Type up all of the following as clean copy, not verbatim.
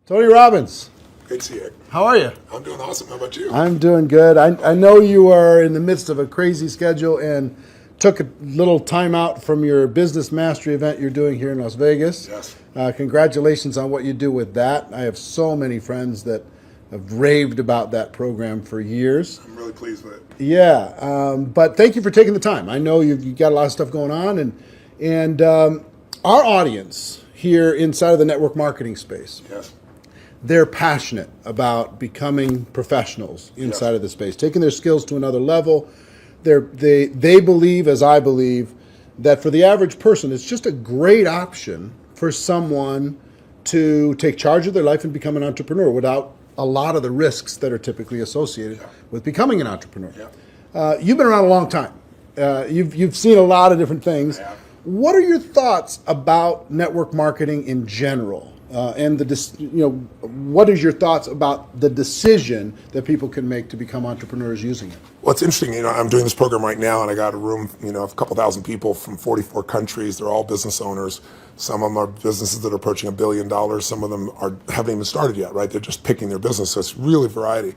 Tony Robbins, Great to see you. how are you? I'm doing awesome. How about you? I'm doing good. I know you are in the midst of a crazy schedule and took a little time out from your business mastery event you're doing here in Las Vegas. Yes. Congratulations on what you do with that. I have so many friends that have raved about that program for years. I'm really pleased with it. Yeah, but thank you for taking the time. I know you've got a lot of stuff going on, and our audience here inside of the network marketing space, Yes. they're passionate about becoming professionals inside Yes. of the space, taking their skills to another level. They believe, as I believe, that for the average person, it's just a great option for someone to take charge of their life and become an entrepreneur without a lot of the risks that are typically associated with becoming an entrepreneur. Yeah. You've been around a long time. You've seen a lot of different things. I have. What are your thoughts about network marketing in general? And what is your thoughts about the decision that people can make to become entrepreneurs using it? Well, it's interesting. I'm doing this program right now, and I got a room, of a couple thousand people from 44 countries. They're all business owners. Some of them are businesses that are approaching $1 billion. Some of them haven't even started yet, right? They're just picking their business. So it's really variety.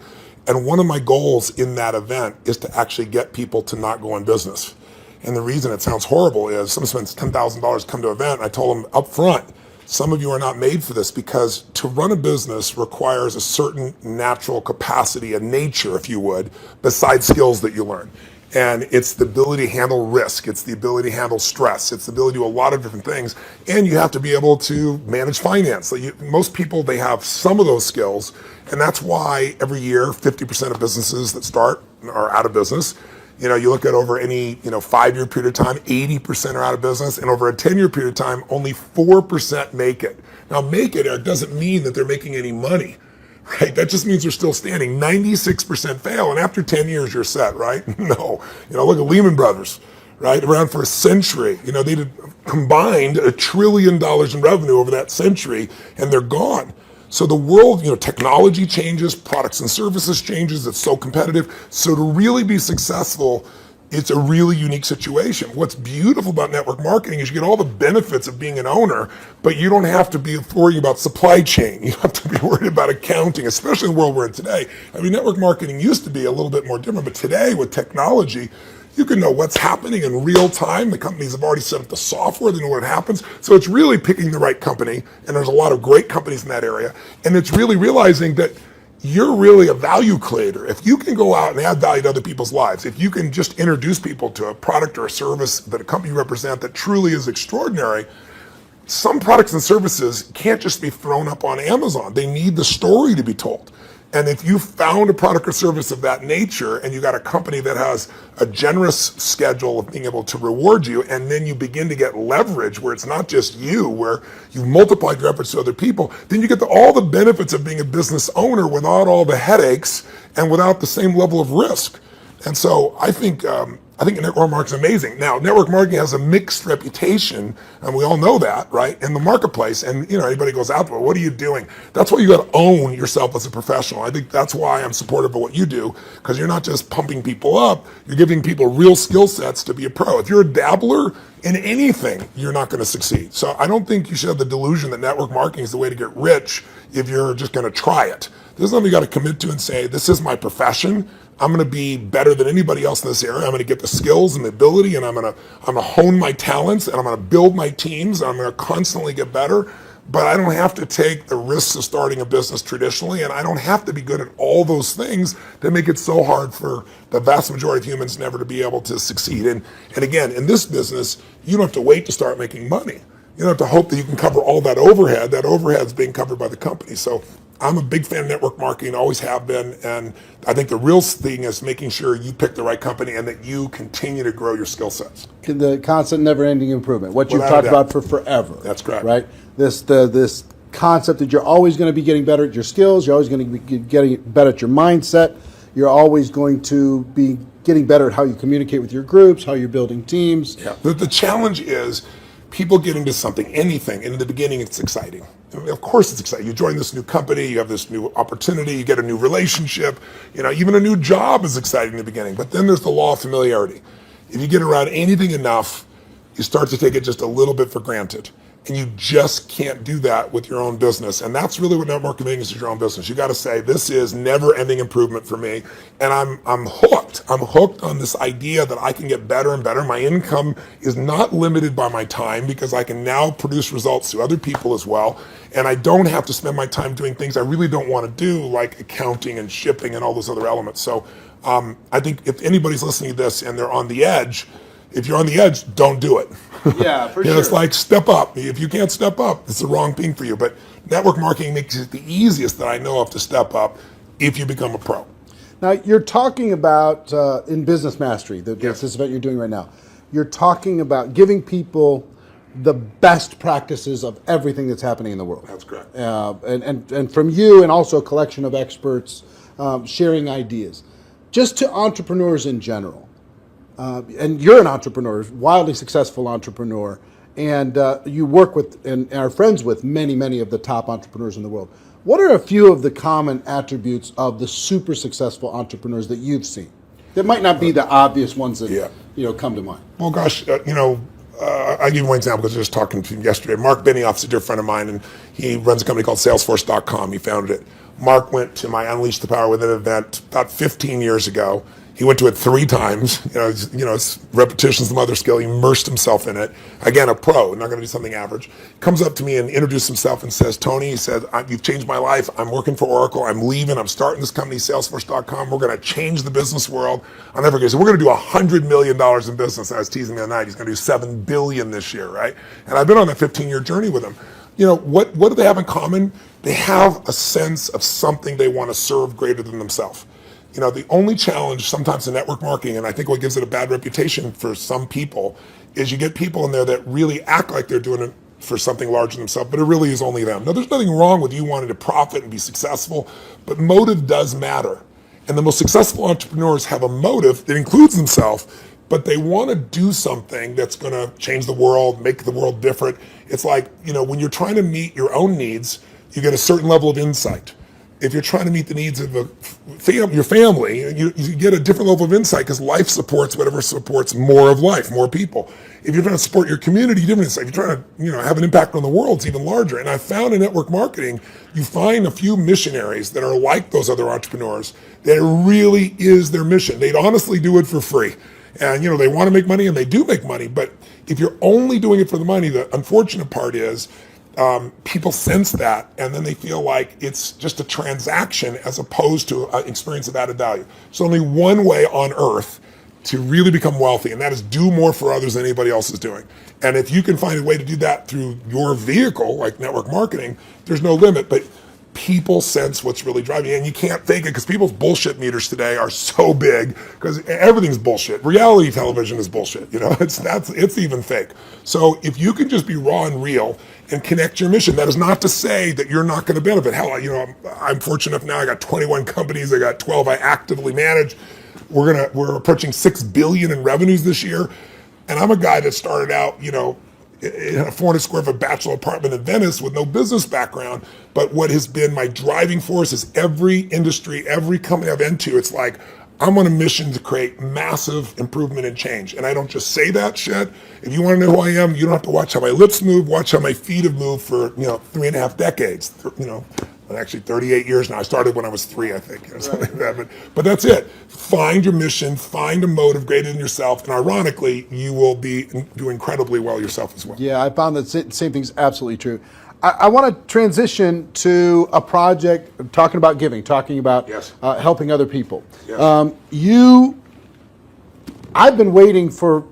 And one of my goals in that event is to actually get people to not go in business. And the reason it sounds horrible is someone spends $10,000 come to an event. And I told them up front, some of you are not made for this because to run a business requires a certain natural capacity, a nature, if you would, besides skills that you learn. And it's the ability to handle risk. It's the ability to handle stress. It's the ability to do a lot of different things. And you have to be able to manage finance. Most people, they have some of those skills. And that's why every year, 50% of businesses that start are out of business. You look at over any 5-year period of time, 80% are out of business, and over a 10-year period of time, only 4% make it. Now, make it, Eric, doesn't mean that they're making any money, right? That just means they're still standing. 96% fail, and after 10 years, you're set, right? No. Look at Lehman Brothers, right? Around for a century. They did combined $1 trillion in revenue over that century, and they're gone. So the world, technology changes, products and services changes, it's so competitive. So to really be successful, it's a really unique situation. What's beautiful about network marketing is you get all the benefits of being an owner, but you don't have to be worried about supply chain. You don't have to be worried about accounting, especially in the world we're in today. Network marketing used to be a little bit more different, but today with technology, you can know what's happening in real time. The companies have already set up the software. They know what happens. So it's really picking the right company. And there's a lot of great companies in that area. And it's really realizing that you're really a value creator. If you can go out and add value to other people's lives, if you can just introduce people to a product or a service that a company you represent that truly is extraordinary, some products and services can't just be thrown up on Amazon. They need the story to be told. And if you found a product or service of that nature and you got a company that has a generous schedule of being able to reward you, and then you begin to get leverage where it's not just you, where you've multiplied your efforts to other people, then you get all the benefits of being a business owner without all the headaches and without the same level of risk. And so I think network marketing is amazing. Now, network marketing has a mixed reputation, and we all know that, right, in the marketplace. And, anybody goes out, well, what are you doing? That's why you got to own yourself as a professional. I think that's why I'm supportive of what you do, because you're not just pumping people up, you're giving people real skill sets to be a pro. If you're a dabbler in anything, you're not going to succeed. So I don't think you should have the delusion that network marketing is the way to get rich if you're just going to try it. This is something you got to commit to and say, this is my profession. I'm going to be better than anybody else in this area. I'm going to get the skills and the ability, and I'm going to hone my talents, and I'm going to build my teams, and I'm going to constantly get better. But I don't have to take the risks of starting a business traditionally, and I don't have to be good at all those things that make it so hard for the vast majority of humans never to be able to succeed. And again, in this business, you don't have to wait to start making money. You don't have to hope that you can cover all that overhead. That overhead is being covered by the company. So I'm a big fan of network marketing, always have been, and I think the real thing is making sure you pick the right company and that you continue to grow your skill sets. The constant, never-ending improvement, what you've Without talked a doubt. about for forever. That's correct. Right? This concept that you're always going to be getting better at your skills, you're always going to be getting better at your mindset, you're always going to be getting better at how you communicate with your groups, how you're building teams. Yeah. The challenge is people get into something, anything, and in the beginning it's exciting. Of course it's exciting. You join this new company, you have this new opportunity, you get a new relationship, even a new job is exciting in the beginning, but then there's the law of familiarity. If you get around anything enough, you start to take it just a little bit for granted. And you just can't do that with your own business. And that's really what network marketing is your own business. You got to say, this is never ending improvement for me. And I'm hooked. I'm hooked on this idea that I can get better and better. My income is not limited by my time because I can now produce results to other people as well. And I don't have to spend my time doing things I really don't want to do, like accounting and shipping and all those other elements. So I think if anybody's listening to this and they're on the edge, if you're on the edge, don't do it. Yeah, for sure. It's like step up. If you can't step up, it's the wrong thing for you. But network marketing makes it the easiest that I know of to step up if you become a pro. Now, you're talking about, in Business Mastery, this event you're doing right now, you're talking about giving people the best practices of everything that's happening in the world. That's correct. And from you and also a collection of experts sharing ideas. Just to entrepreneurs in general. And you're an entrepreneur, wildly successful entrepreneur, and you work with and are friends with many, many of the top entrepreneurs in the world. What are a few of the common attributes of the super successful entrepreneurs that you've seen? That might not be the obvious ones that come to mind. Well, gosh, I'll give you one example because I was just talking to him yesterday. Mark Benioff's a dear friend of mine, and he runs a company called Salesforce.com. He founded it. Mark went to my Unleash the Power Within event about 15 years ago. He went to it 3 times. It's repetition's the mother skill. He immersed himself in it. Again, a pro, not going to do something average. Comes up to me and introduces himself and says, Tony, he said, you've changed my life. I'm working for Oracle. I'm leaving. I'm starting this company, Salesforce.com. We're going to change the business world. I'll never forget. So we're going to do $100 million in business. I was teasing the other night. He's going to do $7 billion this year, right? And I've been on that 15-year journey with him. What do they have in common? They have a sense of something they want to serve greater than themselves. The only challenge sometimes in network marketing, and I think what gives it a bad reputation for some people, is you get people in there that really act like they're doing it for something larger than themselves, but it really is only them. Now, there's nothing wrong with you wanting to profit and be successful, but motive does matter. And the most successful entrepreneurs have a motive that includes themselves, but they want to do something that's going to change the world, make the world different. It's like, when you're trying to meet your own needs, you get a certain level of insight. If you're trying to meet the needs of your family, you get a different level of insight because life supports whatever supports more of life, more people. If you're trying to support your community, different insight. If you're trying to have an impact on the world, it's even larger. And I found in network marketing, you find a few missionaries that are like those other entrepreneurs that it really is their mission. They'd honestly do it for free. And they want to make money and they do make money. But if you're only doing it for the money, the unfortunate part is people sense that, and then they feel like it's just a transaction as opposed to an experience of added value. So only one way on earth to really become wealthy, and that is do more for others than anybody else is doing. And if you can find a way to do that through your vehicle, like network marketing, there's no limit. But people sense what's really driving you, and you can't fake it because people's bullshit meters today are so big because everything's bullshit. Reality television is bullshit. It's even fake. So if you can just be raw and real and connect your mission, that is not to say that you're not going to benefit. Hell, I'm fortunate enough now. I got 21 companies. I got 12 I actively manage. We're approaching $6 billion in revenues this year, and I'm a guy that started out, in a 400 square foot bachelor apartment in Venice with no business background. But what has been my driving force is every industry, every company I've into, it's like, I'm on a mission to create massive improvement and change. And I don't just say that shit. If you want to know who I am, you don't have to watch how my lips move, watch how my feet have moved for, 3.5 decades, actually 38 years now. I started when I was 3, I think, or something like that. But that's it. Find your mission, find a motive greater than yourself, and ironically, you will do incredibly well yourself as well. Yeah, I found that same thing's absolutely true. I want to transition to a project talking about giving, talking about helping other people. Yes. I've been waiting for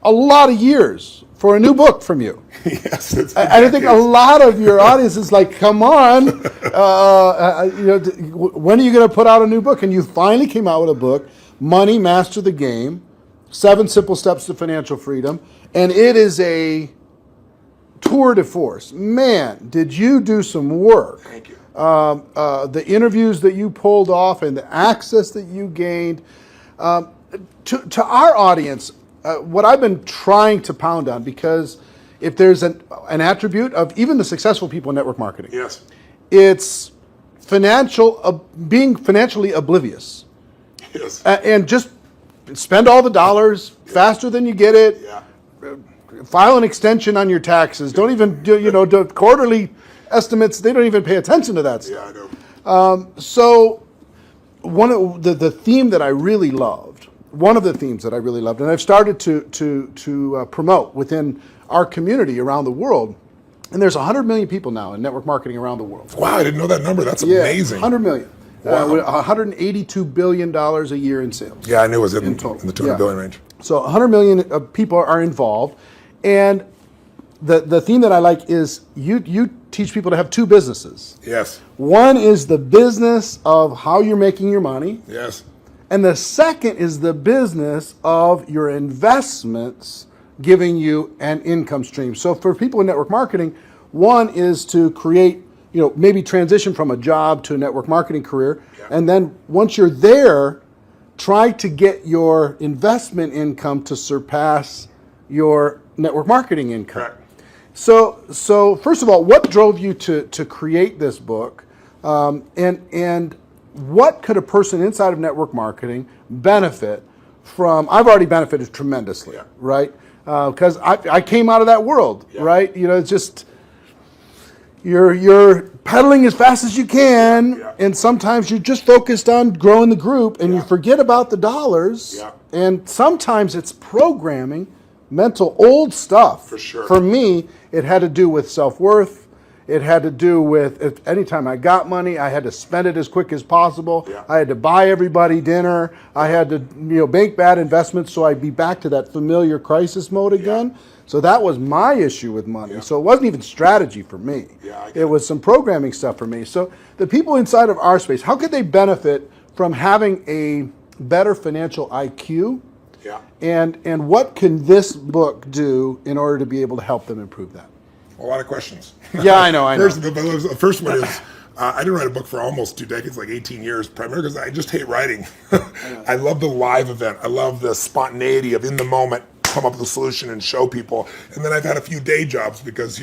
a lot of years for a new book from you. Yes, I think a lot of your audience is like, come on, when are you going to put out a new book? And you finally came out with a book, Money, Master the Game, 7 Simple Steps to Financial Freedom. And it is a tour de force. Man, did you do some work. Thank you. The interviews that you pulled off and the access that you gained. To our audience, what I've been trying to pound on, because if there's an attribute of even the successful people in network marketing, yes, it's being financially oblivious. Yes. And just spend all the dollars faster than you get it. Yeah. file an extension on your taxes. Don't even do, do quarterly estimates. They don't even pay attention to that stuff. Yeah, I know. So one of the theme that I really loved, one of the themes that I really loved, and I've started to promote within our community around the world, and there's 100 million people now in network marketing around the world. Wow, I didn't know that number. That's amazing. 100 million. Wow. $182 billion a year in sales. Yeah, I knew it was in the total. 200 billion range. So 100 million people are involved, and the theme that I like is you teach people to have two businesses. Yes. One is the business of how you're making your money. Yes. And the second is the business of your investments giving you an income stream. So for people in network marketing, one is to create, maybe transition from a job to a network marketing career. Yeah. And then once you're there, try to get your investment income to surpass your network marketing income. Correct. So first of all, what drove you to create this book? And what could a person inside of network marketing benefit from? I've already benefited tremendously, Yeah. right? Because I came out of that world, Yeah. right? It's just you're pedaling as fast as you can, Yeah. and sometimes you're just focused on growing the group, and you forget about the dollars. Yeah. And sometimes it's programming, mental old stuff. For sure. For me, it had to do with self-worth. It had to do with anytime I got money, I had to spend it as quick as possible. Yeah. I had to buy everybody dinner. I had to make bad investments so I'd be back to that familiar crisis mode again. Yeah. So that was my issue with money. Yeah. So it wasn't even strategy for me. Yeah, I get it was some programming stuff for me. So the people inside of our space, how could they benefit from having a better financial IQ? Yeah. And what can this book do in order to be able to help them improve that? A lot of questions. Yeah, I know. The first one is, I didn't write a book for almost 2 decades, like 18 years, primarily because I just hate writing. I love the live event. I love the spontaneity of in the moment, come up with a solution and show people. And then I've had a few day jobs because,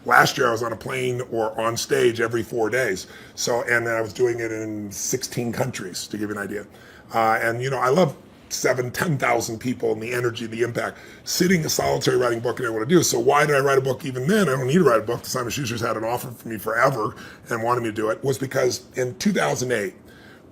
last year I was on a plane or on stage every 4 days. And then I was doing it in 16 countries, to give you an idea. I love 10,000 people and the energy, the impact. Sitting a solitary writing book, I didn't want to do. So why did I write a book even then? I don't need to write a book. Simon Schuster's had an offer for me forever and wanted me to do it. Was because in 2008,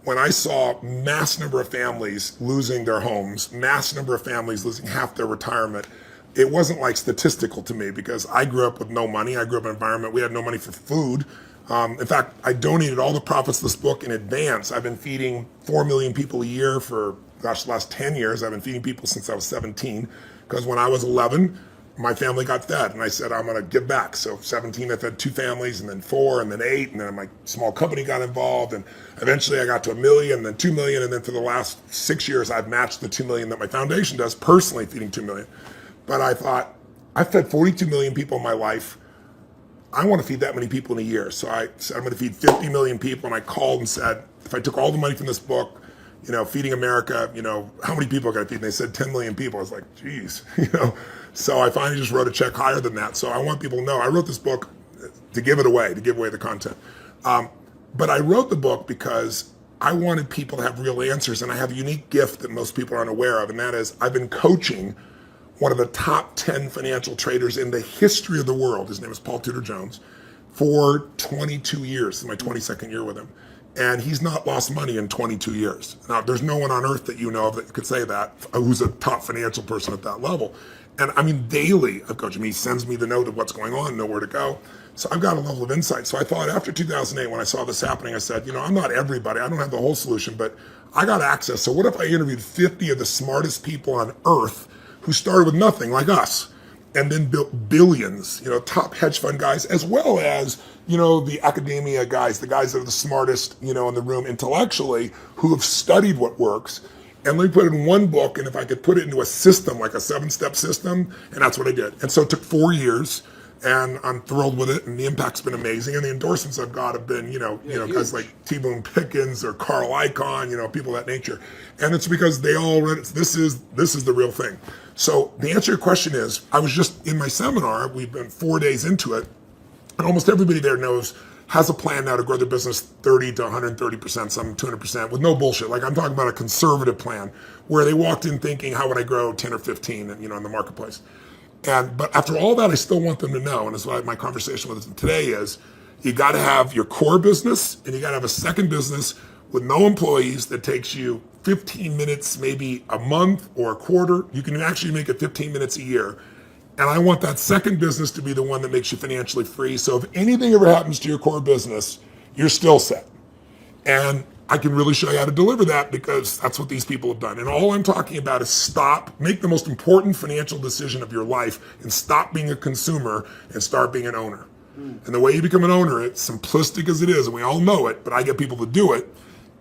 when I saw mass number of families losing their homes, mass number of families losing half their retirement, it wasn't like statistical to me because I grew up with no money. I grew up in an environment, we had no money for food. In fact, I donated all the profits of this book in advance. I've been feeding 4 million people a year for the last 10 years. I've been feeding people since I was 17, because when I was 11, my family got fed, and I said, I'm going to give back. So 17, I fed 2 families, and then 4, and then 8, and then my small company got involved, and eventually I got to 1 million, and then 2 million, and then for the last 6 years, I've matched the 2 million that my foundation does, personally feeding 2 million. But I thought, I've fed 42 million people in my life. I want to feed that many people in a year. So I said, I'm going to feed 50 million people, and I called and said, if I took all the money from this book, Feeding America, how many people can I feed? And they said 10 million people. I was like, geez, So I finally just wrote a check higher than that. So I want people to know, I wrote this book to give it away, to give away the content. But I wrote the book because I wanted people to have real answers, and I have a unique gift that most people aren't aware of, and that is I've been coaching one of the top 10 financial traders in the history of the world. His name is Paul Tudor Jones, for 22 years. This is my 22nd year with him. And he's not lost money in 22 years. Now, there's no one on earth that you know of that could say that, who's a top financial person at that level. And I mean, daily, I've coached him. He sends me the note of what's going on, know where to go. So I've got a level of insight. So I thought after 2008, when I saw this happening, I said, I'm not everybody. I don't have the whole solution, but I got access. So what if I interviewed 50 of the smartest people on earth who started with nothing, like us, and then built billions, top hedge fund guys, as well as, the academia guys, the guys that are the smartest, in the room intellectually, who have studied what works. And let me put it in one book, and if I could put it into a system, like a 7-step system, and that's what I did. And so it took 4 years, and I'm thrilled with it, and the impact's been amazing. And the endorsements I've got have been, guys like T-Boone Pickens or Carl Icahn, people of that nature. And it's because they all read it. This is the real thing. So the answer to your question is, I was just in my seminar, we've been 4 days into it, and almost everybody there has a plan now to grow their business 30 to 130%, some 200%, with no bullshit. Like, I'm talking about a conservative plan where they walked in thinking, how would I grow 10 or 15, in the marketplace? But after all that, I still want them to know, and that's why my conversation with them today is, you got to have your core business, and you got to have a second business with no employees that takes you 15 minutes, maybe a month or a quarter. You can actually make it 15 minutes a year. And I want that second business to be the one that makes you financially free. So if anything ever happens to your core business, you're still set. And I can really show you how to deliver that, because that's what these people have done. And all I'm talking about is make the most important financial decision of your life, and stop being a consumer and start being an owner. And the way you become an owner, it's simplistic as it is, and we all know it, but I get people to do it,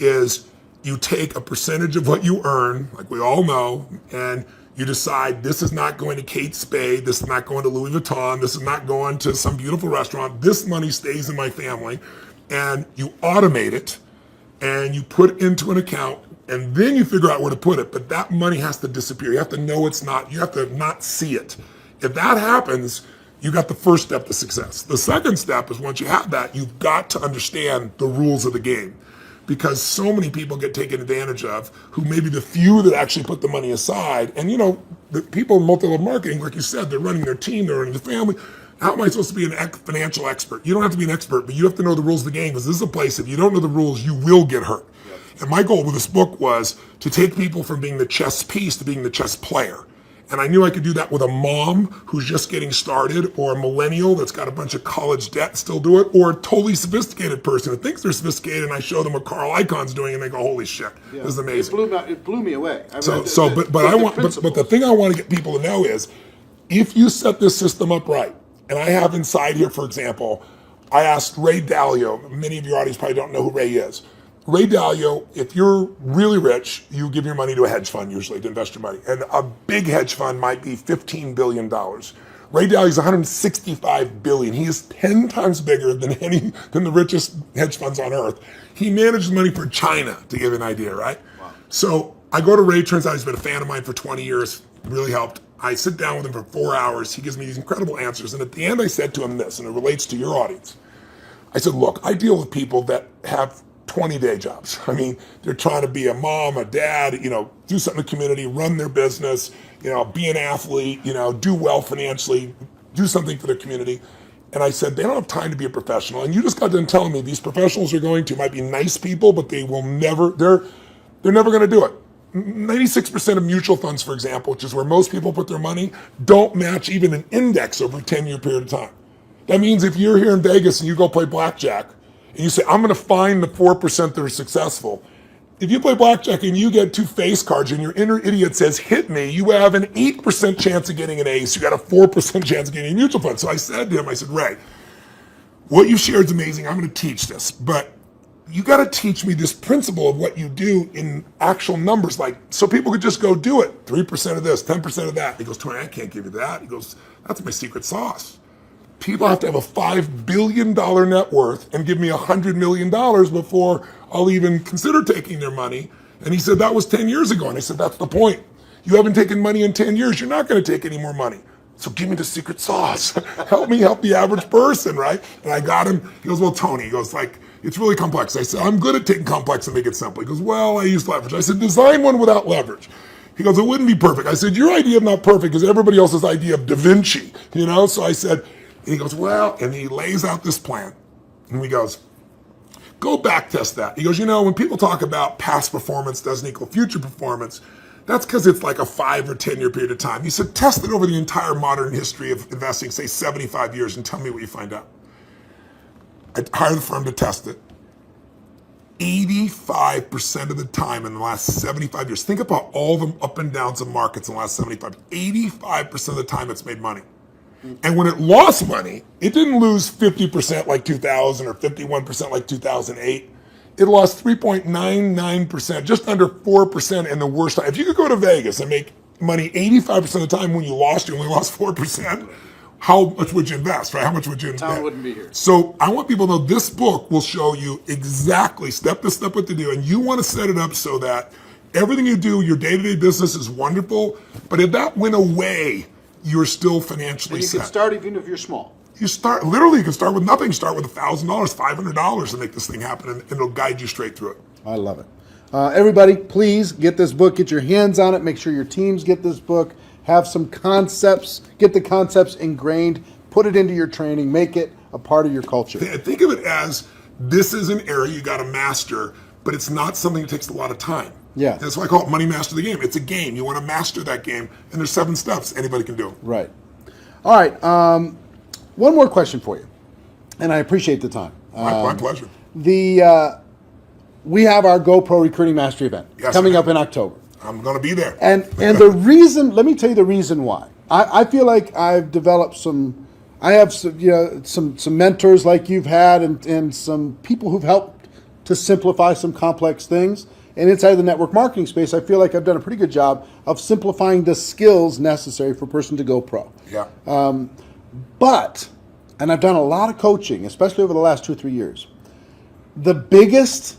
is you take a percentage of what you earn, like we all know, and you decide, this is not going to Kate Spade, this is not going to Louis Vuitton, this is not going to some beautiful restaurant, this money stays in my family, and you automate it, and you put it into an account, and then you figure out where to put it. But that money has to disappear. You have to know it's not, you have to not see it. If that happens, you got the first step to success. The second step is, once you have that, you've got to understand the rules of the game, because so many people get taken advantage of, who may be the few that actually put the money aside. And the people in multi-level marketing, like you said, they're running their team, they're running the family. How am I supposed to be a financial expert? You don't have to be an expert, but you have to know the rules of the game, because this is a place, if you don't know the rules, you will get hurt. Yep. And my goal with this book was to take people from being the chess piece to being the chess player. And I knew I could do that with a mom who's just getting started, or a millennial that's got a bunch of college debt and still do it, or a totally sophisticated person who thinks they're sophisticated, and I show them what Carl Icahn's doing, and they go, holy shit, this is amazing. It blew me away. But the thing I want to get people to know is, if you set this system up right, and I have inside here, for example, I asked Ray Dalio, many of your audience probably don't know who Ray is. Ray Dalio, if you're really rich, you give your money to a hedge fund usually to invest your money. And a big hedge fund might be $15 billion. Ray Dalio's $165 billion. He is 10 times bigger than the richest hedge funds on earth. He manages money for China, to give you an idea, right? Wow. So I go to Ray, turns out he's been a fan of mine for 20 years, really helped. I sit down with him for 4 hours. He gives me these incredible answers. And at the end, I said to him this, and it relates to your audience. I said, look, I deal with people that have 20-day jobs. I mean, they're trying to be a mom, a dad, do something in the community, run their business, be an athlete, do well financially, do something for their community. And I said, they don't have time to be a professional. And you just got done telling me these professionals might be nice people, but they're never going to do it. 96% of mutual funds, for example, which is where most people put their money, don't match even an index over a 10-year period of time. That means if you're here in Vegas and you go play blackjack, and you say, I'm going to find the 4% that are successful. If you play blackjack and you get 2 face cards and your inner idiot says, hit me, you have an 8% chance of getting an ace. You got a 4% chance of getting a mutual fund. So I said to him, Ray, what you shared is amazing. I'm going to teach this, but you got to teach me this principle of what you do in actual numbers, so people could just go do it. 3% of this, 10% of that. He goes, Tony, I can't give you that. He goes, that's my secret sauce. People have to have a $5 billion net worth and give me $100 million before I'll even consider taking their money. And he said, that was 10 years ago. And I said, that's the point. You haven't taken money in 10 years. You're not going to take any more money. So give me the secret sauce. Help me help the average person, right? And I got him. He goes, well, Tony, he goes, it's really complex. I said, I'm good at taking complex and make it simple. He goes, well, I use leverage. I said, design one without leverage. He goes, it wouldn't be perfect. I said, your idea is not perfect because everybody else's idea of Da Vinci, So I said, he goes, well, and he lays out this plan. And he goes, go back test that. He goes, when people talk about past performance doesn't equal future performance, that's because it's like a 5 or 10 year period of time. He said, test it over the entire modern history of investing, say 75 years, and tell me what you find out. I hired the firm to test it. 85% of the time in the last 75 years, think about all the up and downs of markets in the last 85% of the time it's made money. And when it lost money, it didn't lose 50% like 2000 or 51% like 2008. It lost 3.99%, just under 4% in the worst time. If you could go to Vegas and make money 85% of the time, when you only lost 4%, how much would you invest, right? How much would you invest? Tom wouldn't be here. So I want people to know this book will show you exactly step by step what to do. And you want to set it up so that everything you do, your day-to-day business is wonderful. But if that went away, you're still financially set. You can start even if you're small. You can start with nothing. Start with $1,000, $500 to make this thing happen, and it'll guide you straight through it. I love it. Everybody, please get this book. Get your hands on it. Make sure your teams get this book. have some concepts, get the concepts ingrained, put it into your training, make it a part of your culture. Think of it as this is an area you got to master, but it's not something that takes a lot of time. Yeah. That's why I call it money master the game. It's a game. You want to master that game, and there's 7 steps anybody can do. Right. All right. One more question for you, and I appreciate the time. My pleasure. We have our GoPro Recruiting Mastery event coming up in October. I'm going to be there. And the reason, let me tell you the reason why. I feel like I've developed I have some mentors like you've had and some people who've helped to simplify some complex things. And inside of the network marketing space, I feel like I've done a pretty good job of simplifying the skills necessary for a person to go pro. Yeah. And I've done a lot of coaching, especially over the last 2 or 3 years. The biggest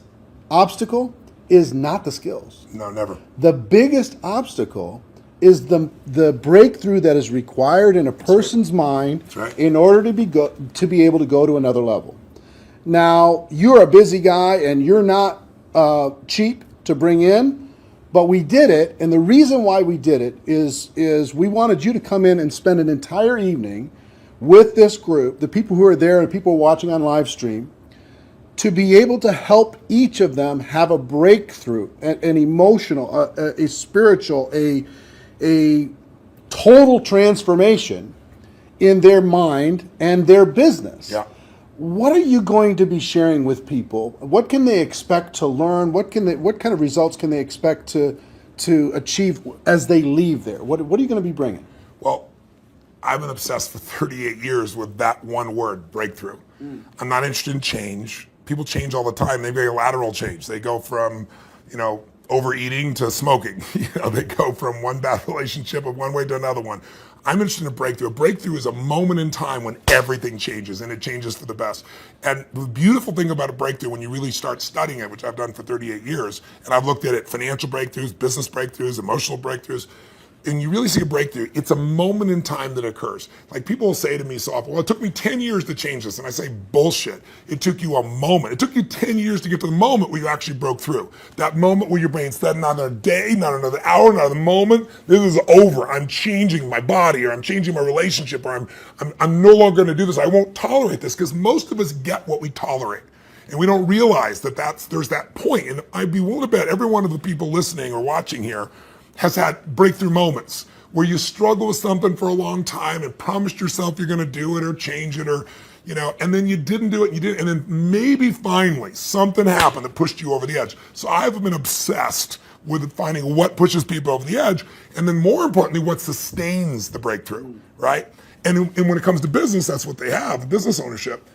obstacle is not the skills. No, never. The biggest obstacle is the breakthrough that is required in a person's mind in order to be able to go to another level. Now, you're a busy guy and you're not cheap to bring in, but we did it, and the reason why we did it is we wanted you to come in and spend an entire evening with this group, the people who are there and people watching on live stream, to be able to help each of them have a breakthrough, an emotional, a spiritual, a total transformation in their mind and their business. Yeah. What are you going to be sharing with people? What can they expect to learn? What kind of results can they expect to achieve as they leave there? What are you going to be bringing? Well, I've been obsessed for 38 years with that one word, breakthrough. I'm not interested in change. People change all the time. They make a lateral change. They go from, overeating to smoking. They go from one bad relationship of one way to another one. I'm interested in a breakthrough. A breakthrough is a moment in time when everything changes, and it changes for the best. And the beautiful thing about a breakthrough, when you really start studying it, which I've done for 38 years, and I've looked at it, financial breakthroughs, business breakthroughs, emotional breakthroughs, and you really see a breakthrough, it's a moment in time that occurs. Like people will say to me so often, well, it took me 10 years to change this. And I say, bullshit. It took you a moment. It took you 10 years to get to the moment where you actually broke through. That moment where your brain said, not another day, not another hour, not another moment. This is over. I'm changing my body, or I'm changing my relationship, or I'm no longer going to do this. I won't tolerate this, because most of us get what we tolerate. And we don't realize that there's that point. And I'd be willing to bet every one of the people listening or watching here has had breakthrough moments where you struggle with something for a long time and promised yourself you're going to do it or change it, or, and then you didn't do it, and then maybe finally something happened that pushed you over the edge. So I've been obsessed with finding what pushes people over the edge, and then more importantly, what sustains the breakthrough, right? And when it comes to business, that's what they have, business ownership.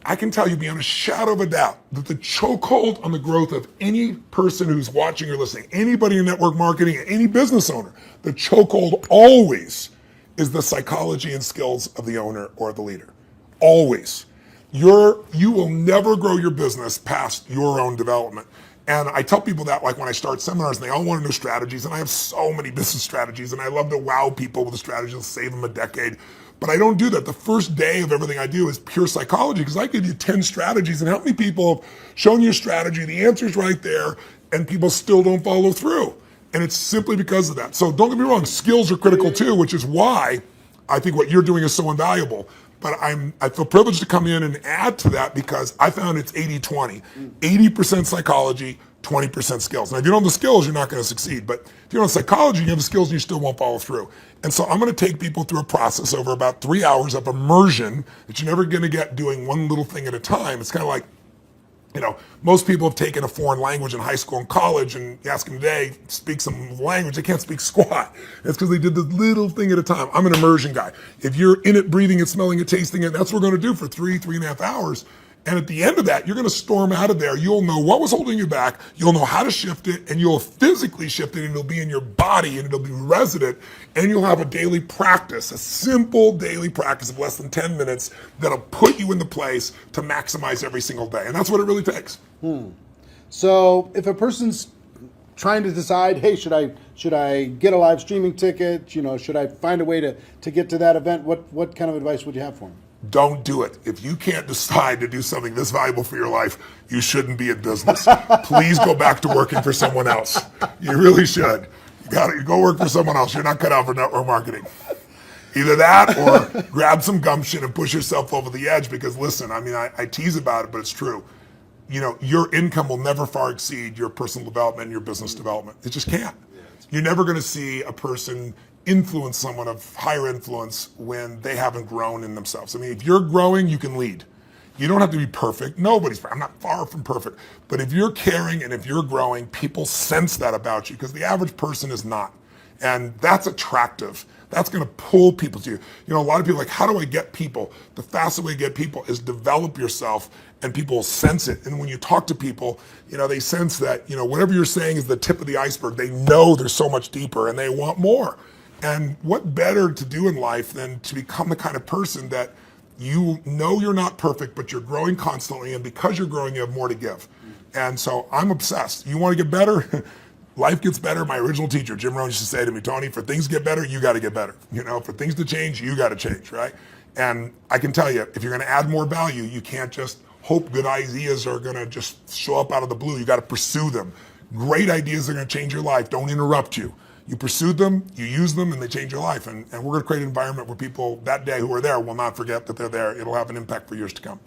I can tell you beyond a shadow of a doubt that the chokehold on the growth of any person who's watching or listening, anybody in network marketing, any business owner, the chokehold always is the psychology and skills of the owner or the leader. Always. You will never grow your business past your own development. And I tell people that, like when I start seminars, and they all want to know strategies, and I have so many business strategies, and I love to wow people with the strategies that'll save them a decade. But I don't do that. The first day of everything I do is pure psychology, because I give you 10 strategies, and how many people have shown you a strategy, the answer's right there, and people still don't follow through. And it's simply because of that. So don't get me wrong, skills are critical too, which is why I think what you're doing is so invaluable. But I feel privileged to come in and add to that, because I found it's 80-20. 80% psychology, 20% skills. Now, if you don't have the skills, you're not going to succeed. But if you don't have psychology, you have the skills, and you still won't follow through. And so I'm going to take people through a process over about 3 hours of immersion that you're never going to get doing one little thing at a time. It's kind of like, most people have taken a foreign language in high school and college, and you ask them today, speak some language, they can't speak squat. It's because they did the little thing at a time. I'm an immersion guy. If you're in it, breathing it, smelling it, tasting it, that's what we're going to do for 3.5 hours. And at the end of that, you're going to storm out of there. You'll know what was holding you back. You'll know how to shift it, and you'll physically shift it, and it'll be in your body, and it'll be resident, and you'll have a daily practice, a simple daily practice of less than 10 minutes that'll put you in the place to maximize every single day. And that's what it really takes. So if a person's trying to decide, hey, should I get a live streaming ticket? Should I find a way to get to that event? What kind of advice would you have for them? Don't do it. If you can't decide to do something this valuable for your life, you shouldn't be in business. Please go back to working for someone else. You really should. You go work for someone else. You're not cut out for network marketing. Either that or grab some gumption and push yourself over the edge, because listen, I mean, I tease about it, but it's true. You know, your income will never far exceed your personal development and your business development. It just can't. You're never going to see a person influence someone of higher influence when they haven't grown in themselves. I mean, if you're growing, you can lead. You don't have to be perfect. I'm not far from perfect. But if you're caring and if you're growing, people sense that about you, because the average person is not. And that's attractive. That's going to pull people to you. You know, a lot of people are like, how do I get people? The fastest way to get people is develop yourself, and people will sense it. And when you talk to people, you know, they sense that, you know, whatever you're saying is the tip of the iceberg. They know there's so much deeper and they want more. And what better to do in life than to become the kind of person that you know you're not perfect, but you're growing constantly. And because you're growing, you have more to give. And so I'm obsessed. You want to get better? Life gets better. My original teacher, Jim Rohn, used to say to me, Tony, for things to get better, you got to get better. You know, for things to change, you got to change, right? And I can tell you, if you're going to add more value, you can't just hope good ideas are going to just show up out of the blue. You got to pursue them. Great ideas are going to change your life. Don't interrupt you. You pursue them, you use them, and they change your life. And we're going to create an environment where people that day who are there will not forget that they're there. It'll have an impact for years to come.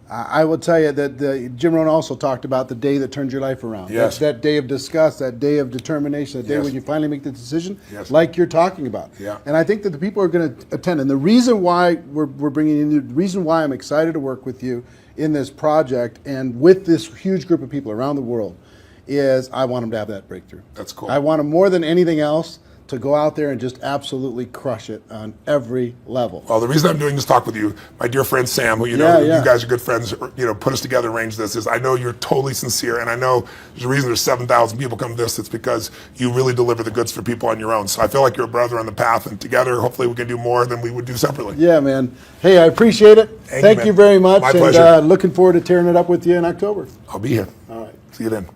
I will tell you that Jim Rohn also talked about the day that turns your life around. Yes. That day of disgust, that day of determination, that day Yes. when you finally make the decision, Yes. like you're talking about. Yeah. And I think that the people are going to attend. And the reason why we're bringing in you, the reason why I'm excited to work with you in this project and with this huge group of people around the world is I want them to have that breakthrough. That's cool. I want them more than anything else to go out there and just absolutely crush it on every level. Well, the reason I'm doing this talk with you, my dear friend Sam, who you know, Yeah. you guys are good friends, you know, put us together, arranged this, is I know you're totally sincere, and I know there's a reason there's 7,000 people come to this. It's because you really deliver the goods for people on your own. So I feel like you're a brother on the path, and together, hopefully, we can do more than we would do separately. Yeah, man. Hey, I appreciate it. Thank you, Thank man. you very much. My and pleasure. looking forward to tearing it up with you in October. I'll be here. All right. See you then.